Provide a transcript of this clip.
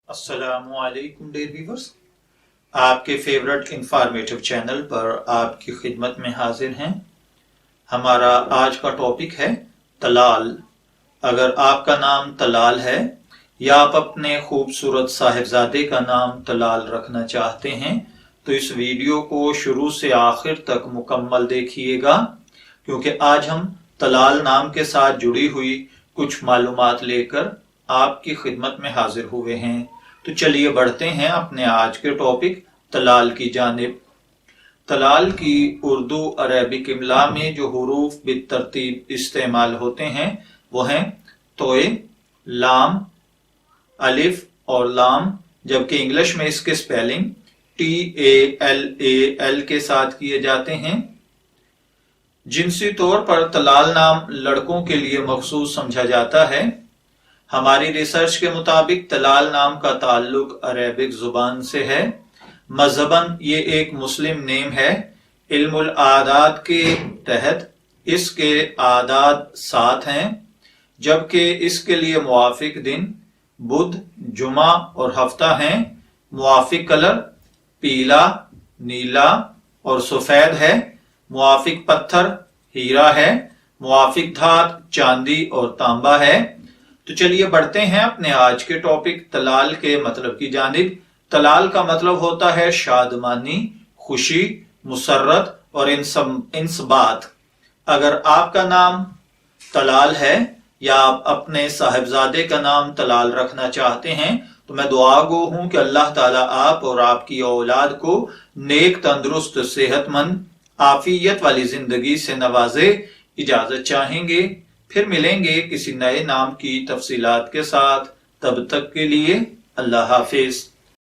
अस्सलामुअलैकुम dear viewers, आपके favourite informative channel पर आपकी खिदमत में हाजिर हैं। हमारा आज का टॉपिक है तलाल। अगर आपका नाम तलाल है या आप अपने खूबसूरत साहिबजादे का नाम तलाल रखना चाहते हैं तो इस वीडियो को शुरू से आखिर तक मुकम्मल देखिएगा, क्योंकि आज हम तलाल नाम के साथ जुड़ी हुई कुछ मालूमात लेकर आपकी खिदमत में हाजिर हुए हैं। तो चलिए बढ़ते हैं अपने आज के टॉपिक तलाल की जानिब। तलाल की उर्दू अरबिक इमला में जो हुरूफ बितरतीब इस्तेमाल होते हैं वो हैं तोए, लाम, अलिफ और लाम, जबकि इंग्लिश में इसके स्पेलिंग TALAL के साथ किए जाते हैं। जिनसी तौर पर तलाल नाम लड़कों के लिए मखसूस समझा जाता है। हमारी रिसर्च के मुताबिक तलाल नाम का ताल्लुक अरेबिक जुबान से है। मजहबन ये एक मुस्लिम नेम है। इल्मुल आदात के तहत इसके आदात 7 हैं, जबकि इसके लिए मुआफिक दिन बुध, जुमा और हफ्ता हैं। मुआफिक कलर पीला, नीला और सफेद है। मुआफिक पत्थर हीरा है। मुआफिक धात चांदी और तांबा है। तो चलिए बढ़ते हैं अपने आज के टॉपिक तलाल के मतलब की जानिब। तलाल का मतलब होता है शादमानी, खुशी, मुसर्रत और इंसबात। अगर आपका नाम तलाल है या आप अपने साहिबजादे का नाम तलाल रखना चाहते हैं तो मैं दुआ गो हूं कि अल्लाह ताला आप और आपकी औलाद को नेक, तंदुरुस्त, सेहतमंद, आफियत वाली जिंदगी से नवाजे। इजाजत चाहेंगे, फिर मिलेंगे किसी नए नाम की तफसीलात के साथ। तब तक के लिए अल्लाह हाफिज।